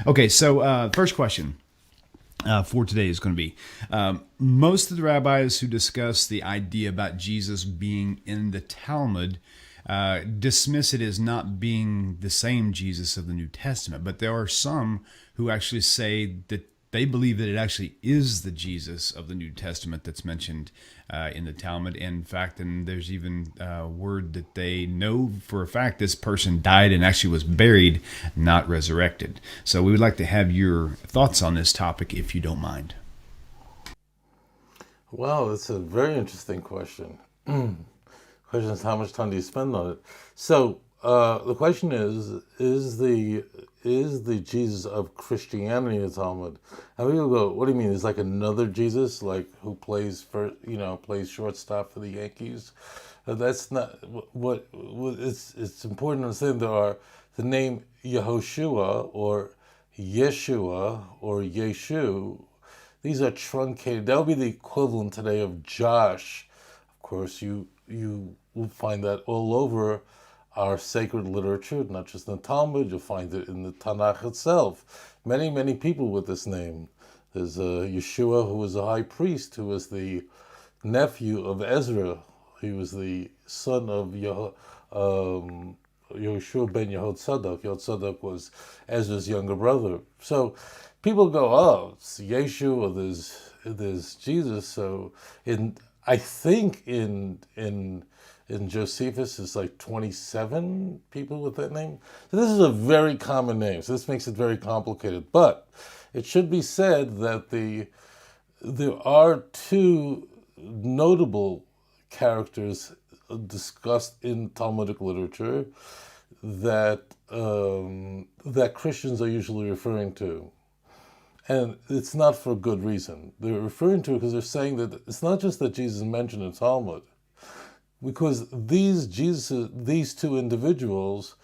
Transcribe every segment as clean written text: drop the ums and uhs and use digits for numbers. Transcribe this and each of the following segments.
Okay, so first question for today is going to be most of the rabbis who discuss the idea about Jesus being in the Talmud dismiss it as not being the same Jesus of the New Testament. But there are some who actually say that they believe that it actually is the Jesus of the New Testament that's mentioned in the Talmud. In fact, and there's even word that they know for a fact this person died and actually was buried, not resurrected. So we would like to have your thoughts on this topic, if you don't mind. Wow, that's a very interesting question. Question is, how much time do you spend on it? So the question is the Jesus of Christianity the Talmud? And people go, what do you mean? Is like another Jesus, like who plays plays shortstop for the Yankees? That's not what. It's important to understand there are the name Yehoshua or Yeshua or Yeshu. These are truncated. That would be the equivalent today of Josh. Of course, you will find that all over our sacred literature, not just in the Talmud. You'll find it in the Tanakh itself. Many, many people with this name. There's Yeshua, who was a high priest, who was the nephew of Ezra. He was the son of Yehoshua ben Yehotzadok. Yehotzadok was Ezra's younger brother. So people go, oh, it's Yeshu, or there's Jesus. So I think in Josephus it's like 27 people with that name. So this is a very common name. So this makes it very complicated. But it should be said that there are two notable characters discussed in Talmudic literature that Christians are usually referring to. And it's not for good reason. They're referring to it because they're saying that it's not just that Jesus is mentioned in Talmud, because these two individuals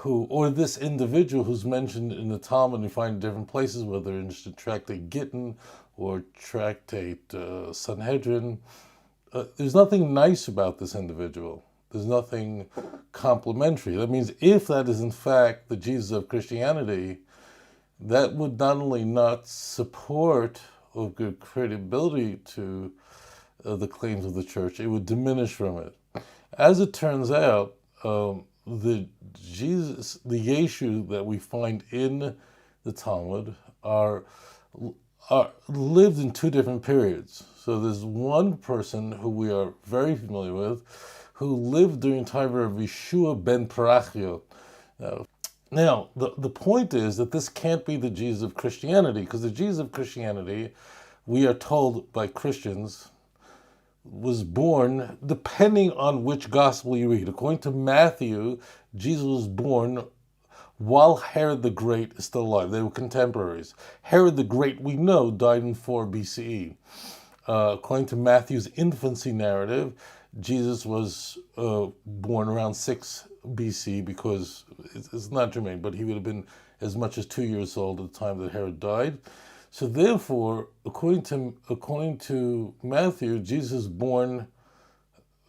or this individual who's mentioned in the Talmud, you find in different places, whether it's the Tractate Gittin or Tractate Sanhedrin, there's nothing nice about this individual. There's nothing complimentary. That means if that is in fact the Jesus of Christianity, that would not only not support or give credibility to the claims of the church, it would diminish from it. As it turns out, the Yeshu that we find in the Talmud are lived in two different periods. So there's one person who we are very familiar with, who lived during the time of Yeshua ben Parachia. Now, the point is that this can't be the Jesus of Christianity, because the Jesus of Christianity, we are told by Christians, was born, depending on which gospel you read. According to Matthew, Jesus was born while Herod the Great is still alive. They were contemporaries. Herod the Great, we know, died in 4 BCE. According to Matthew's infancy narrative, Jesus was born around 6 BC, because it's not germane, but he would have been as much as 2 years old at the time that Herod died. So therefore, according to Matthew, Jesus is born,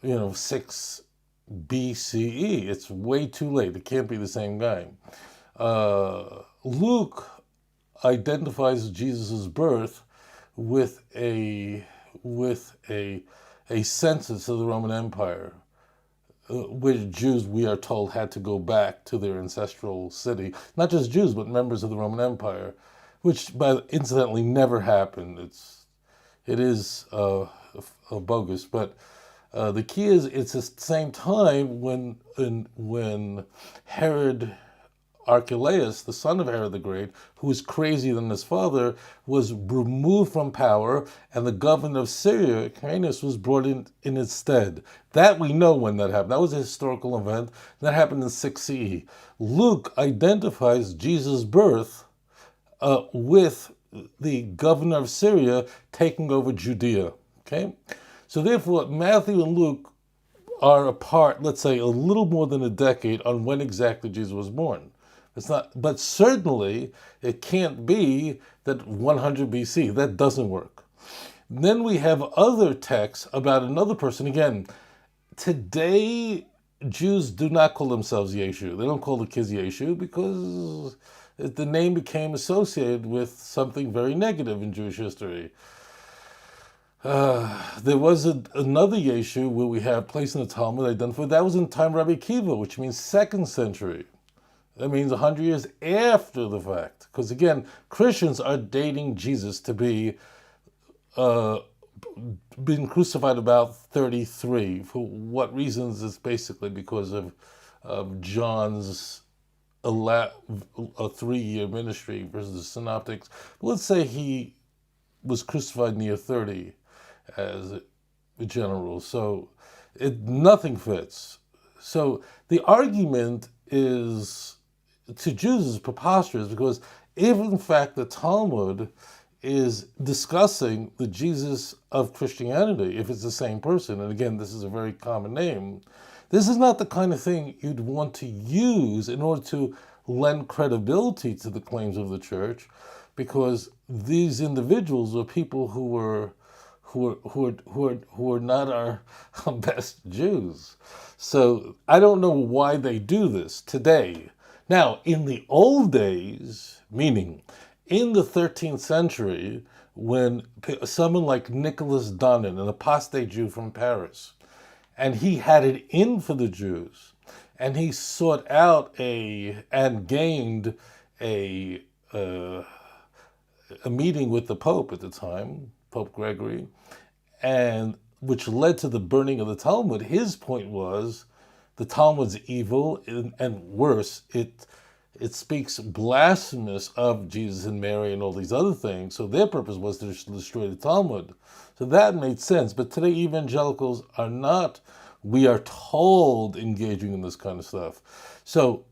6 BCE. It's way too late. It can't be the same guy. Luke identifies Jesus' birth with a census of the Roman Empire, which Jews, we are told, had to go back to their ancestral city. Not just Jews, but members of the Roman Empire, which incidentally never happened. It is bogus, but the key is it's the same time when Herod Archelaus, the son of Herod the Great, who was crazier than his father, was removed from power, and the governor of Syria, Quirinius, was brought in its stead. That we know when that happened. That was a historical event. That happened in 6 CE. Luke identifies Jesus' birth with the governor of Syria taking over Judea. Okay? So therefore, Matthew and Luke are apart, let's say, a little more than a decade on when exactly Jesus was born. It's not, but certainly it can't be that 100 BC. That doesn't work. Then we have other texts about another person. Again, today Jews do not call themselves Yeshu. They don't call the kids Yeshu because the name became associated with something very negative in Jewish history. There was another Yeshu where we have place in the Talmud identified. That was in the time of Rabbi Akiva, which means 2nd century. That means 100 years after the fact. Because again, Christians are dating Jesus to be been crucified about 33. For what reasons? It's basically because of John's a 3-year ministry versus the synoptics. But let's say he was crucified near 30 as a general. So nothing fits. So the argument is, to Jews, is preposterous, because if in fact the Talmud is discussing the Jesus of Christianity, if it's the same person, and again, this is a very common name, this is not the kind of thing you'd want to use in order to lend credibility to the claims of the church, because these individuals are people who are not our best Jews. So I don't know why they do this today. Now, in the old days, meaning in the 13th century, when someone like Nicholas Donin, an apostate Jew from Paris, and he had it in for the Jews, and he sought out and gained a meeting with the Pope at the time, Pope Gregory, and which led to the burning of the Talmud. His point was the Talmud's evil, and worse, it speaks blasphemous of Jesus and Mary and all these other things. So their purpose was to destroy the Talmud. So that made sense. But today evangelicals are not, we are told, engaging in this kind of stuff. So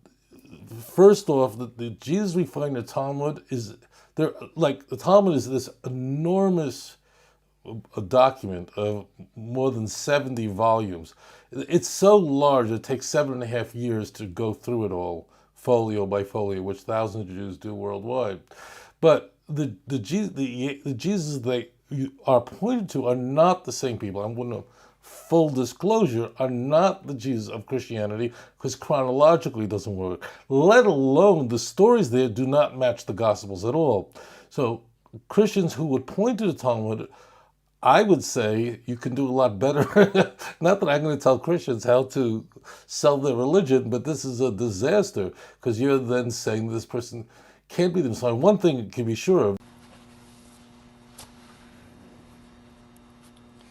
first off, the Jesus we find in the Talmud is, the Talmud is this enormous document of more than 70 volumes. It's so large it takes 7.5 years to go through it all, folio by folio, which thousands of Jews do worldwide. But the Jesus they are pointed to are not the same people. I'm going to, full disclosure, are not the Jesus of Christianity, because chronologically it doesn't work. Let alone the stories there do not match the Gospels at all. So Christians who would point to the Talmud, I would say you can do a lot better. Not that I'm going to tell Christians how to sell their religion, but this is a disaster, because you're then saying this person can't be themselves. One thing you can be sure of.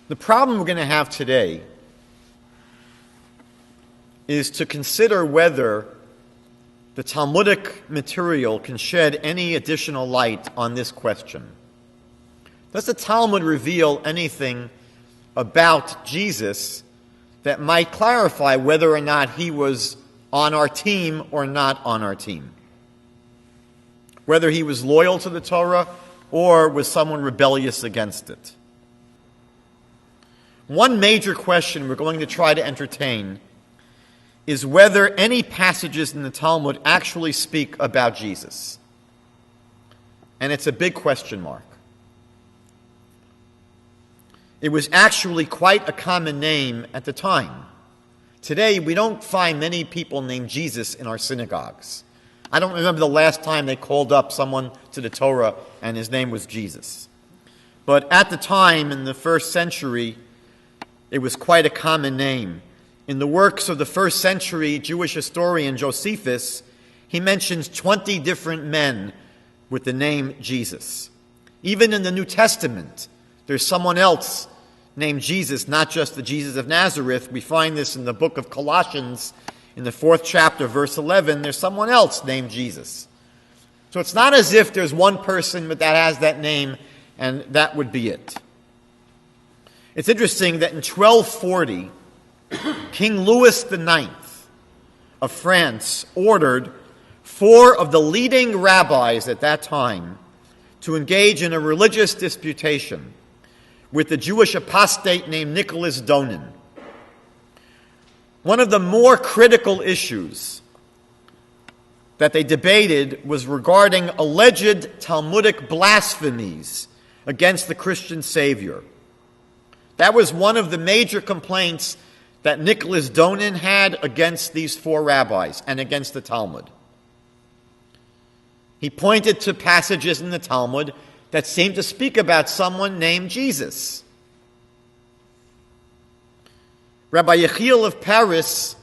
The problem we're going to have today is to consider whether the Talmudic material can shed any additional light on this question. Does the Talmud reveal anything about Jesus that might clarify whether or not he was on our team or not on our team? Whether he was loyal to the Torah or was someone rebellious against it? One major question we're going to try to entertain is whether any passages in the Talmud actually speak about Jesus. And it's a big question mark. It was actually quite a common name at the time. Today, we don't find many people named Jesus in our synagogues. I don't remember the last time they called up someone to the Torah and his name was Jesus. But at the time, in the 1st century, it was quite a common name. In the works of the 1st century Jewish historian Josephus, he mentions 20 different men with the name Jesus. Even in the New Testament, there's someone else named Jesus, not just the Jesus of Nazareth. We find this in the book of Colossians, in the 4th chapter, verse 11. There's someone else named Jesus. So it's not as if there's one person that has that name and that would be it. It's interesting that in 1240, King Louis IX of France ordered 4 of the leading rabbis at that time to engage in a religious disputation with a Jewish apostate named Nicholas Donin. One of the more critical issues that they debated was regarding alleged Talmudic blasphemies against the Christian Savior. That was one of the major complaints that Nicholas Donin had against these 4 rabbis and against the Talmud. He pointed to passages in the Talmud that seem to speak about someone named Jesus. Rabbi Yechiel of Paris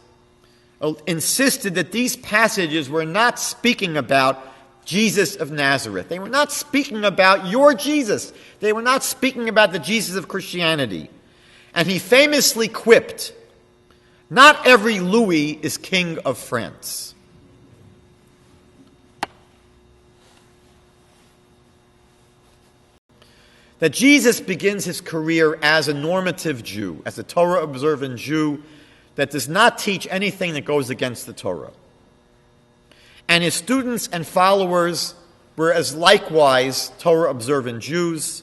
insisted that these passages were not speaking about Jesus of Nazareth. They were not speaking about your Jesus. They were not speaking about the Jesus of Christianity. And he famously quipped, "Not every Louis is king of France." That Jesus begins his career as a normative Jew, as a Torah-observant Jew that does not teach anything that goes against the Torah. And his students and followers were as likewise Torah-observant Jews,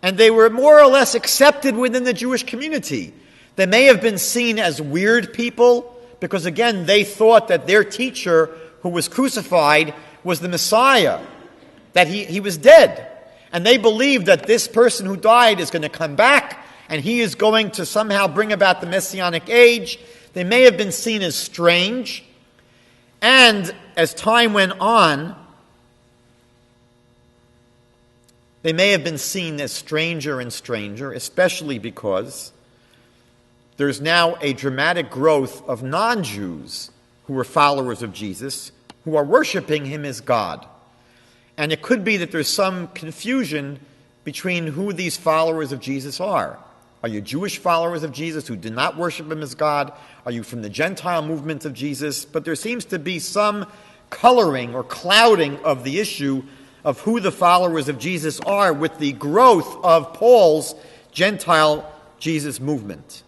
and they were more or less accepted within the Jewish community. They may have been seen as weird people because, again, they thought that their teacher who was crucified was the Messiah, that he was dead. And they believed that this person who died is going to come back and he is going to somehow bring about the Messianic age. They may have been seen as strange. And as time went on, they may have been seen as stranger and stranger, especially because there's now a dramatic growth of non-Jews who are followers of Jesus, who are worshiping him as God. And it could be that there's some confusion between who these followers of Jesus are. Are you Jewish followers of Jesus who did not worship him as God? Are you from the Gentile movement of Jesus? But there seems to be some coloring or clouding of the issue of who the followers of Jesus are with the growth of Paul's Gentile Jesus movement.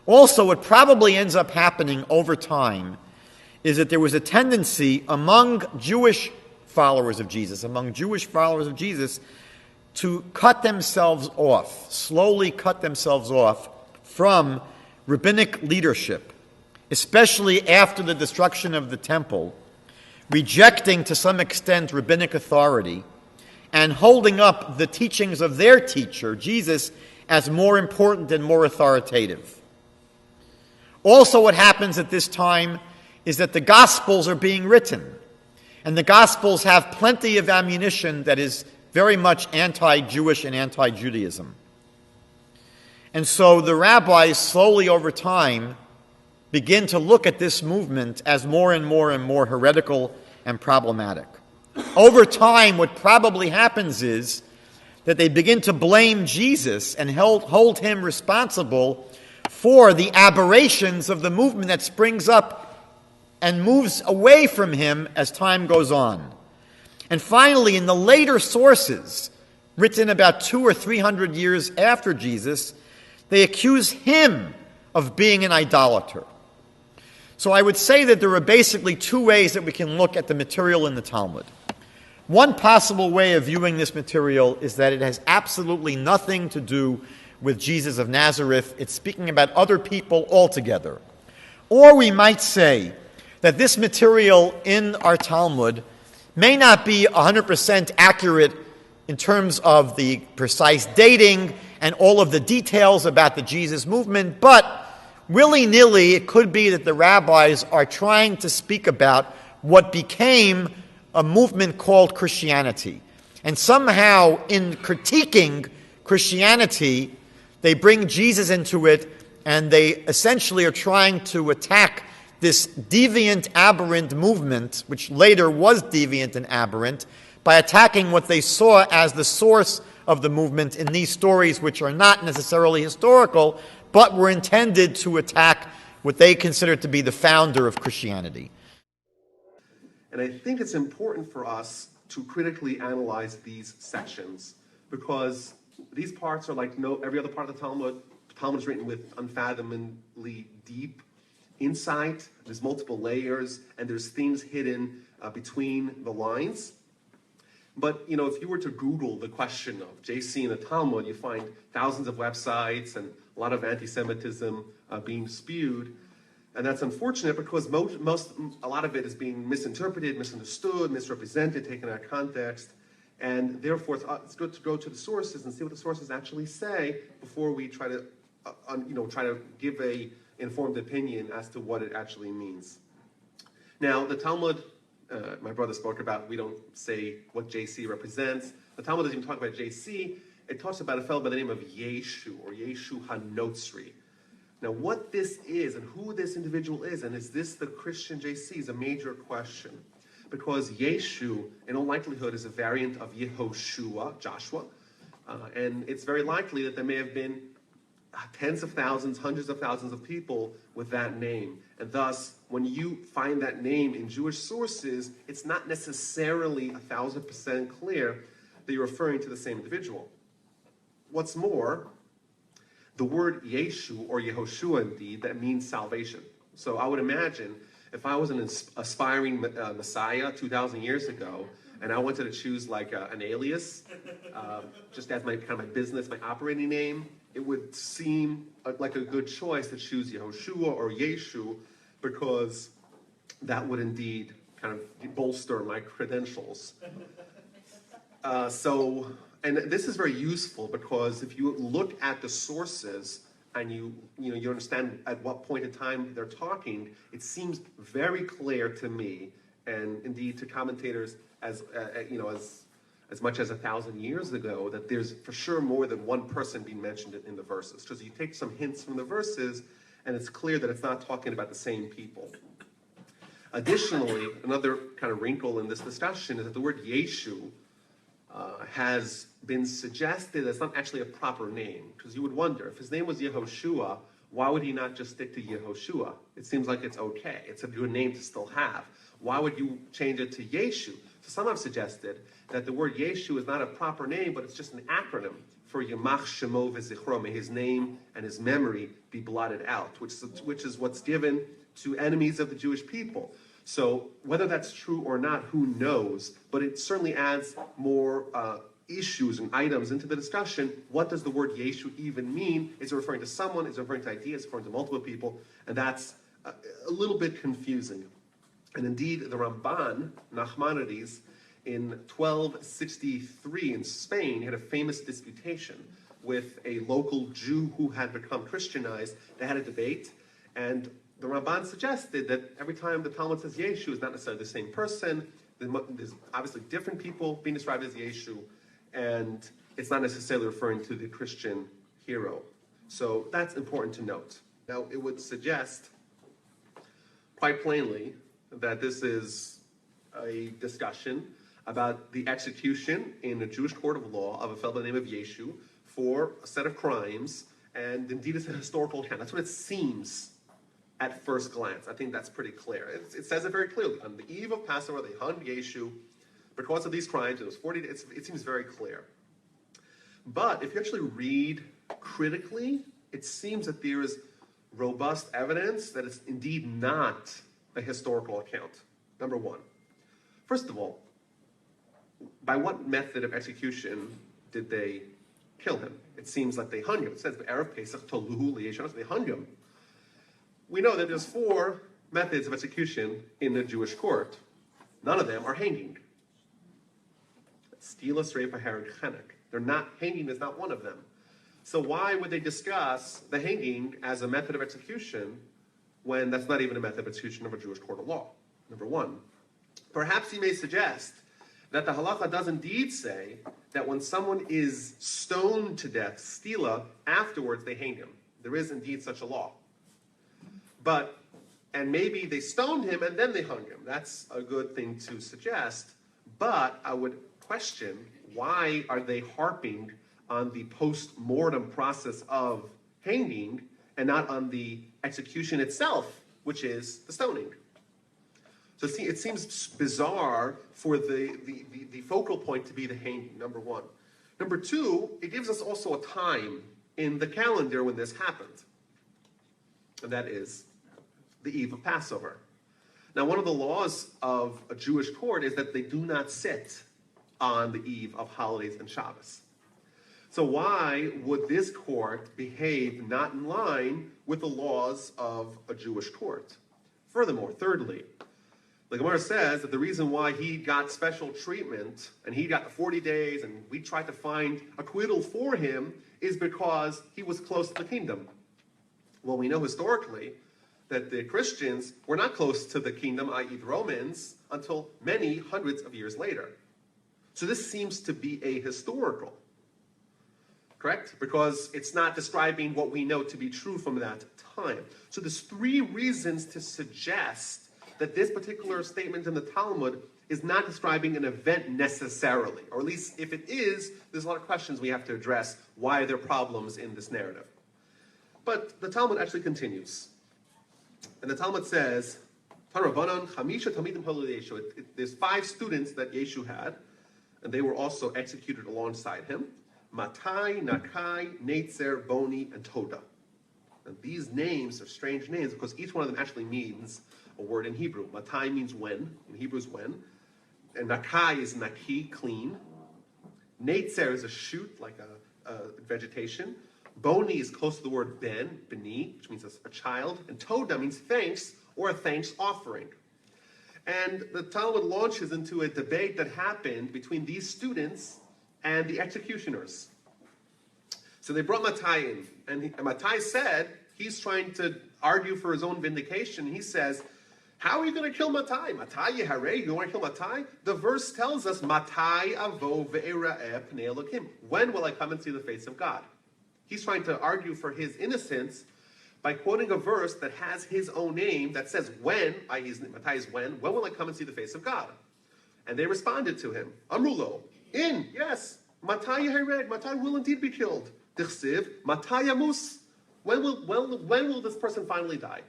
Also, what probably ends up happening over time is that there was a tendency among Jewish followers of Jesus, to cut themselves off, slowly cut themselves off from rabbinic leadership, especially after the destruction of the temple, rejecting to some extent rabbinic authority and holding up the teachings of their teacher, Jesus, as more important and more authoritative. Also, what happens at this time is that the Gospels are being written. And the Gospels have plenty of ammunition that is very much anti-Jewish and anti-Judaism. And so the rabbis slowly over time begin to look at this movement as more and more and more heretical and problematic. Over time, what probably happens is that they begin to blame Jesus and hold him responsible for the aberrations of the movement that springs up and moves away from him as time goes on. And finally, in the later sources, written about 200 or 300 years after Jesus, they accuse him of being an idolater. So I would say that there are basically two ways that we can look at the material in the Talmud. One possible way of viewing this material is that it has absolutely nothing to do with Jesus of Nazareth. It's speaking about other people altogether. Or we might say that this material in our Talmud may not be 100% accurate in terms of the precise dating and all of the details about the Jesus movement, but willy-nilly it could be that the rabbis are trying to speak about what became a movement called Christianity. And somehow in critiquing Christianity, they bring Jesus into it and they essentially are trying to attack this deviant, aberrant movement, which later was deviant and aberrant, by attacking what they saw as the source of the movement in these stories, which are not necessarily historical, but were intended to attack what they considered to be the founder of Christianity. And I think it's important for us to critically analyze these sections, because these parts are like every other part of the Talmud. The Talmud is written with unfathomably deep insight. There's multiple layers, and there's things hidden between the lines. But, if you were to Google the question of JC in the Talmud, you find thousands of websites and a lot of anti-Semitism being spewed. And that's unfortunate because a lot of it is being misinterpreted, misunderstood, misrepresented, taken out of context. And therefore, it's good to go to the sources and see what the sources actually say before we try to give a informed opinion as to what it actually means. Now, the Talmud my brother spoke about, we don't say what JC represents. The Talmud doesn't even talk about JC. It talks about a fellow by the name of Yeshu, or Yeshu HaNotzri. Now, what this is and who this individual is, and is this the Christian JC, is a major question. Because Yeshu, in all likelihood, is a variant of Yehoshua, Joshua. And it's very likely that there may have been tens of thousands, hundreds of thousands of people with that name. And thus, when you find that name in Jewish sources, it's not necessarily 1,000% clear that you're referring to the same individual. What's more, the word Yeshu, or Yehoshua indeed, that means salvation. So I would imagine if I was an aspiring Messiah 2,000 years ago, and I wanted to choose like an alias, just as my kind of my business, my operating name, it would seem like a good choice to choose Yehoshua or Yeshu, because that would indeed kind of bolster my credentials. And this is very useful, because if you look at the sources and you understand at what point in time they're talking, it seems very clear to me, and indeed to commentators as much as 1,000 years ago, that there's for sure more than one person being mentioned in the verses. Because you take some hints from the verses, and it's clear that it's not talking about the same people. Additionally, another kind of wrinkle in this discussion is that the word Yeshu has been suggested as not actually a proper name. Because you would wonder, if his name was Yehoshua, why would he not just stick to Yehoshua? It seems like it's okay. It's a good name to still have. Why would you change it to Yeshu? So some have suggested that the word Yeshu is not a proper name, but it's just an acronym for Yamach Shemo V'Zichro. May his name and his memory be blotted out, which is what's given to enemies of the Jewish people. So whether that's true or not, who knows? But it certainly adds more issues and items into the discussion. What does the word Yeshu even mean? Is it referring to someone? Is it referring to ideas? Is it referring to multiple people? And that's a little bit confusing. And indeed, the Ramban, Nachmanides, in 1263 in Spain, had a famous disputation with a local Jew who had become Christianized. They had a debate, and the Ramban suggested that every time the Talmud says Yeshu, it's not necessarily the same person. There's obviously different people being described as Yeshu, and it's not necessarily referring to the Christian hero. So that's important to note. Now, it would suggest quite plainly that this is a discussion about the execution in a Jewish court of law of a fellow by the name of Yeshu for a set of crimes, and indeed it's a historical account. That's what it seems at first glance. I think that's pretty clear. It says it very clearly. On the eve of Passover, they hung Yeshu because of these crimes. It was 40 days. It seems very clear. But if you actually read critically, it seems that there is robust evidence that it's indeed not a historical account. Number one. First of all, by what method of execution did they kill him? It seems like they hung him. It says, Erev Pesach Toluhu Liyeshanos, they hung him. We know that there's 4 methods of execution in the Jewish court. None of them are hanging. Stila, Sreifa, Herod, Chenek. They're not, hanging is not one of them. So why would they discuss the hanging as a method of execution when that's not even a method of execution of a Jewish court of law? Number one. Perhaps you may suggest that the halacha does indeed say that when someone is stoned to death, stila, afterwards they hang him. There is indeed such a law. And maybe they stoned him and then they hung him. That's a good thing to suggest. But I would question, why are they harping on the post-mortem process of hanging and not on the execution itself, which is the stoning? So it seems bizarre for the focal point to be the hanging, number one. Number two, it gives us also a time in the calendar when this happened. And that is the eve of Passover. Now, one of the laws of a Jewish court is that they do not sit on the eve of holidays and Shabbos. So why would this court behave not in line with the laws of a Jewish court? Furthermore, thirdly, the Gemara says that the reason why he got special treatment and he got the 40 days and we tried to find acquittal for him is because he was close to the kingdom. Well, we know historically that the Christians were not close to the kingdom, i.e. the Romans, until many hundreds of years later. So this seems to be ahistorical, correct? Because it's not describing what we know to be true from that time. So there's three reasons to suggest that this particular statement in the Talmud is not describing an event necessarily, or at least if it is, there's a lot of questions we have to address. Why are there problems in this narrative? But the Talmud actually continues. And the Talmud says, there's 5 students that Yeshu had, and they were also executed alongside him. Matai, Nakai, Netzer, Boni, and Toda. And these names are strange names because each one of them actually means a word in Hebrew. Matai means when, in Hebrew is when. And Nakai is Naki, clean. Netzer is a shoot, like a vegetation. Boni is close to the word ben, beni, which means a child. And Toda means thanks, or a thanks offering. And the Talmud launches into a debate that happened between these students and the executioners. So they brought Matai in, and Matai said he's trying to argue for his own vindication. He says, how are you going to kill Matai? Matai Yeharei, you want to kill Matai? The verse tells us, Matai avo ve'era'eh pnei Elokim. When will I come and see the face of God? He's trying to argue for his innocence by quoting a verse that has his own name that says when, i.e. Matai is when will I come and see the face of God? And they responded to him, Amrulo, yes, Matai Yehared, Matai will indeed be killed. Dichsiv, Matai Yamus, when will this person finally die?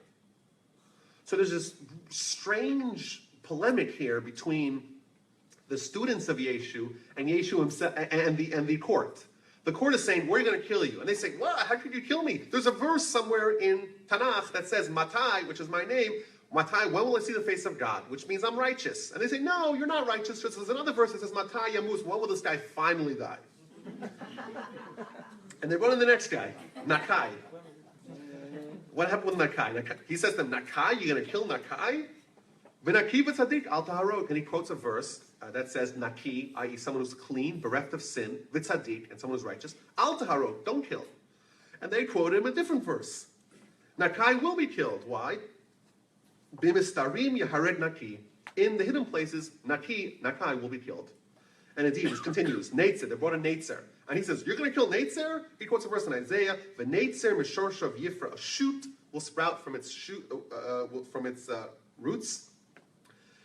So there's this strange polemic here between the students of Yeshu and Yeshu himself and the court. The court is saying, we're going to kill you. And they say, well, how could you kill me? There's a verse somewhere in Tanakh that says, Matai, which is my name, Matai, when will I see the face of God? Which means I'm righteous. And they say, no, you're not righteous. There's another verse that says, Matai Yamus, when will this guy finally die? And they run to the next guy, Nakai. What happened with Nakai? He says to them, Nakai, you're going to kill Nakai? V'naki v'tzaddik al taharot. And he quotes a verse that says, Naki, i.e. someone who's clean, bereft of sin, v'tzaddik, and someone who's righteous, al taharot, don't kill. And they quote him a different verse. Nakai will be killed. Why? Bimistarim yahared Naki. In the hidden places, Nakai will be killed. And indeed, it continues. Netzer, they brought a Netzer. And he says, you're going to kill Netzer? He quotes a verse in Isaiah, V'netzer mishorsha of Yifra. A shoot will sprout from its roots,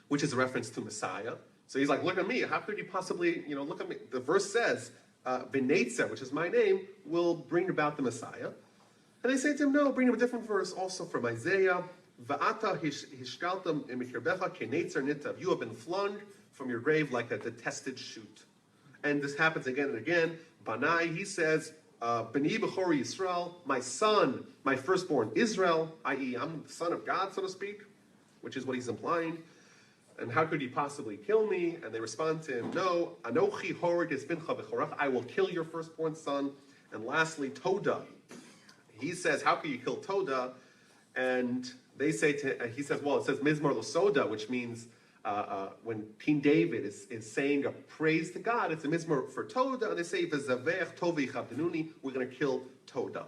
which is a reference to Messiah. So he's like, look at me. How could you possibly, look at me? The verse says, V'netzer, which is my name, will bring about the Messiah. And they say to him, no, bring him a different verse also from Isaiah. Va'ata hishkaltam imikirbecha kenetzer nitav. You have been flung from your grave like a detested shoot. And this happens again and again. Banai, he says, B'ni b'chori Yisrael, my son, my firstborn Israel, i.e. I'm the son of God, so to speak, which is what he's implying. And how could he possibly kill me? And they respond to him, no, Anochi horig es bincha b'chorach, I will kill your firstborn son. And lastly, Toda. He says, how could you kill Toda? And they say he says, well, it says Mizmor Losoda, which means when King David is saying a praise to God, it's a Mizmor for Toda, and they say, V'zavech tovi chavdenuni, we're going to kill Toda.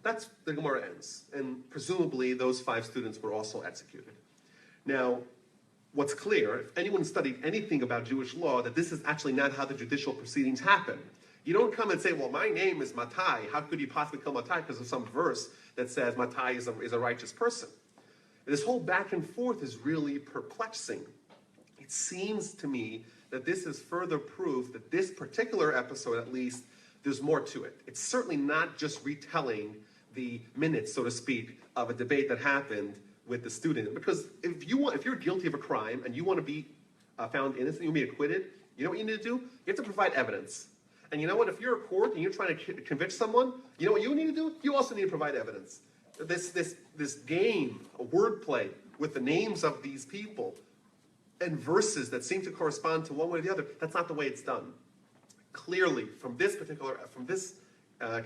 That's the Gemara ends. And presumably those 5 students were also executed. Now, what's clear, if anyone studied anything about Jewish law, that this is actually not how the judicial proceedings happen. You don't come and say, well, my name is Matai. How could you possibly kill Matai? Because of some verse that says Matai is a righteous person. And this whole back and forth is really perplexing. It seems to me that this is further proof that this particular episode, at least, there's more to it. It's certainly not just retelling the minutes, so to speak, of a debate that happened with the student. Because if you're guilty of a crime and you want to be found innocent, you want to be acquitted, you know what you need to do? You have to provide evidence. And you know what? If you're a court and you're trying to convict someone, you know what you need to do? You also need to provide evidence. This game, a wordplay with the names of these people and verses that seem to correspond to one way or the other, that's not the way it's done. Clearly, from this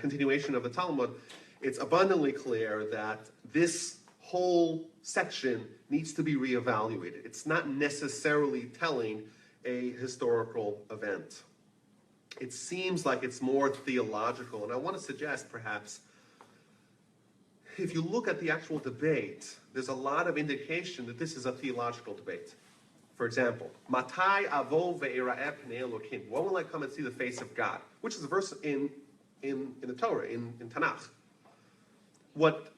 continuation of the Talmud, it's abundantly clear that this whole section needs to be reevaluated. It's not necessarily telling a historical event. It seems like it's more theological, and I want to suggest perhaps if you look at the actual debate, there's a lot of indication that this is a theological debate. For example, Matai avo ve'ira'eh pnei Elokim. When will I come and see the face of God? Which is a verse in the Torah, in Tanakh. What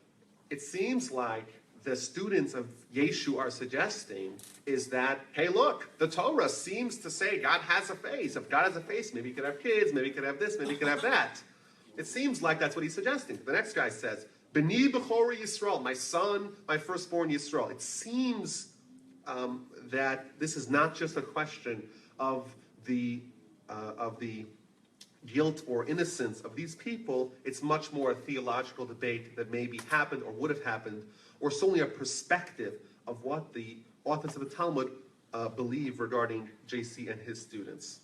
it seems like the students of Yeshu are suggesting is that, hey, look, the Torah seems to say God has a face. If God has a face, maybe he could have kids, maybe he could have this, maybe he could have that. It seems like that's what he's suggesting. The next guy says, B'ni b'chori Yisrael, my son, my firstborn Yisrael. It seems that this is not just a question of the guilt or innocence of these people. It's much more a theological debate that maybe happened or would have happened, or certainly a perspective of what the authors of the Talmud believe regarding JC and his students.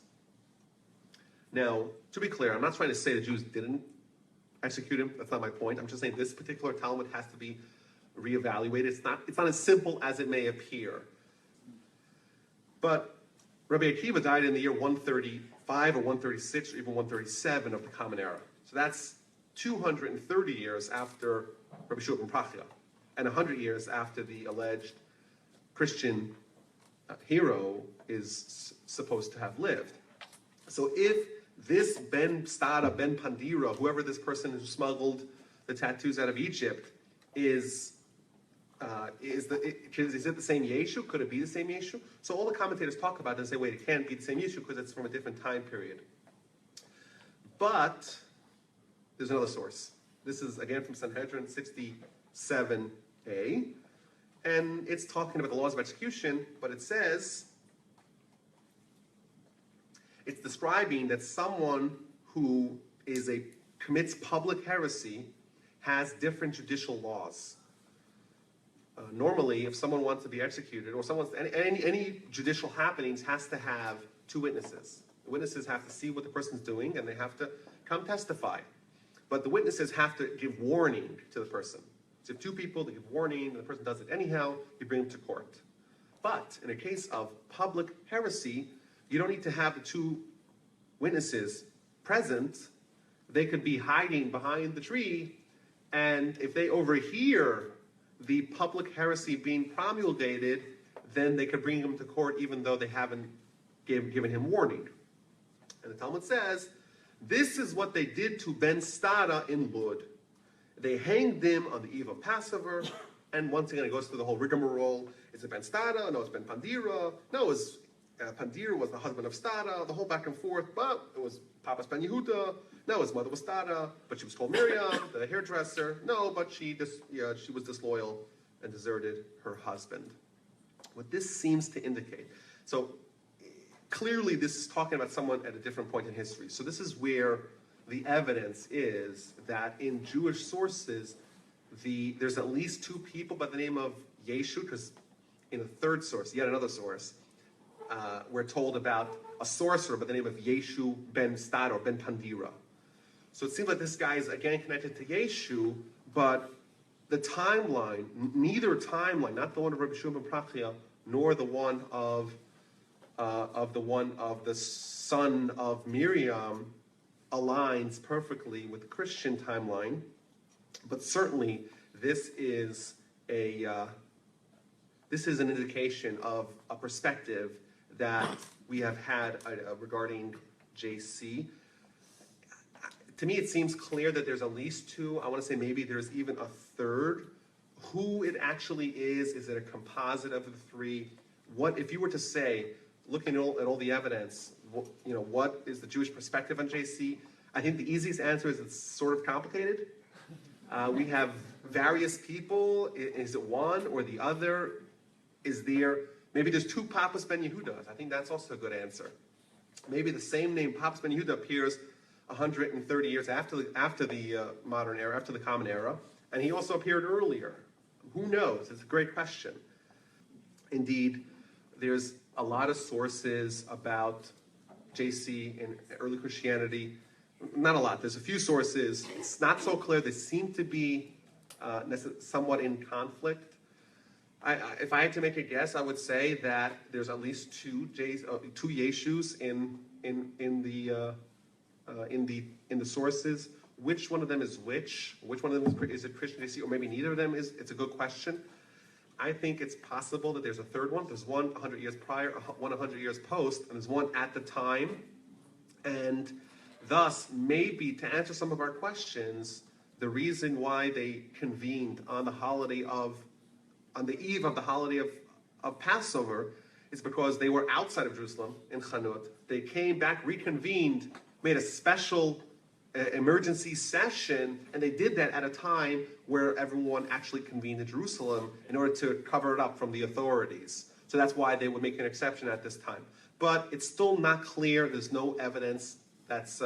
Now, to be clear, I'm not trying to say the Jews didn't execute him. That's not my point. I'm just saying this particular Talmud has to be reevaluated. It's not as simple as it may appear. But Rabbi Akiva died in the year 135 or 136 or even 137 of the Common Era. So that's 230 years after Rabbi Shua ben Prachia, and 100 years after the alleged Christian hero is supposed to have lived. So if this Ben Stada, Ben Pandira, whoever this person who smuggled the tattoos out of Egypt, is it the same Yeshu? Could it be the same Yeshu? So all the commentators talk about it and say, wait, it can't be the same Yeshu because it's from a different time period. But there's another source. This is, again, from Sanhedrin 67a, and it's talking about the laws of execution, but it says, it's describing that someone who commits public heresy has different judicial laws. Normally, if someone wants to be executed, or any judicial happenings has to have two witnesses. The witnesses have to see what the person's doing, and they have to come testify. But the witnesses have to give warning to the person. So if two people, they give warning, and the person does it anyhow, you bring them to court. But in a case of public heresy, you don't need to have the two witnesses present. They could be hiding behind the tree, and if they overhear the public heresy being promulgated, then they could bring him to court even though they haven't given him warning. And the Talmud says, this is what they did to Ben Stada in Lud. They hanged him on the eve of Passover, and once again it goes through the whole rigmarole. Is it Ben Stada? No, it's Ben Pandira. No, it was Pandira was the husband of Stada, the whole back and forth, but it was Papas Ben Yehuda. No, his mother was Stada, but she was called Miriam, the hairdresser. No, but she was disloyal and deserted her husband. What this seems to indicate, so clearly this is talking about someone at a different point in history. So this is where the evidence is that in Jewish sources, there's at least two people by the name of Yeshu, because in a third source, yet another source, we're told about a sorcerer by the name of Yeshu ben Stad or ben Pandira. So it seems like this guy is again connected to Yeshu, but the timeline, neither timeline, not the one of Rabbi Shua ben Prachia, nor the one of the son of Miriam, aligns perfectly with the Christian timeline. But certainly, this is an indication of a perspective that we have had regarding JC. To me, it seems clear that there's at least two. I want to say maybe there's even a third. Who it actually is it a composite of the three? What if you were to say, looking at all the evidence, what is the Jewish perspective on JC? I think the easiest answer is it's sort of complicated. We have various people. Is it one or the other? Maybe there's two Papas Ben Yehudas. I think that's also a good answer. Maybe the same name, Papas Ben Yehuda, appears 130 years after the modern era, after the Common Era, and he also appeared earlier. Who knows? It's a great question. Indeed, there's a lot of sources about JC in early Christianity. Not a lot. There's a few sources. It's not so clear. They seem to be somewhat in conflict. If I had to make a guess, I would say that there's at least two Yeshus in the sources. Which one of them is which? Which one of them is it Christian JC, or maybe neither of them is? It's a good question. I think it's possible that there's a third one. There's one 100 years prior, one 100 years post, and there's one at the time. And thus, maybe to answer some of our questions, the reason why they convened on the eve of the holiday of Passover is because they were outside of Jerusalem in Chanut. They came back, reconvened, made a special emergency session, and they did that at a time where everyone actually convened in Jerusalem in order to cover it up from the authorities. So that's why they would make an exception at this time. But it's still not clear. There's no evidence that's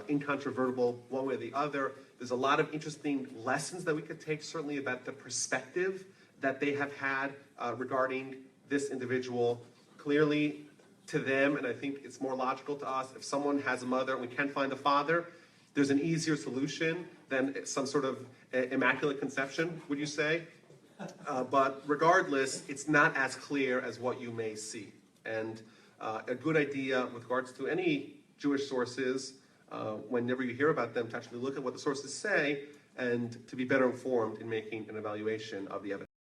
incontrovertible one way or the other. There's a lot of interesting lessons that we could take, certainly about the perspective that they have had regarding this individual. Clearly, to them, and I think it's more logical to us, if someone has a mother and we can't find the father, there's an easier solution than some sort of immaculate conception, would you say? But regardless, it's not as clear as what you may see. And a good idea with regards to any Jewish sources, whenever you hear about them, to actually look at what the sources say and to be better informed in making an evaluation of the evidence.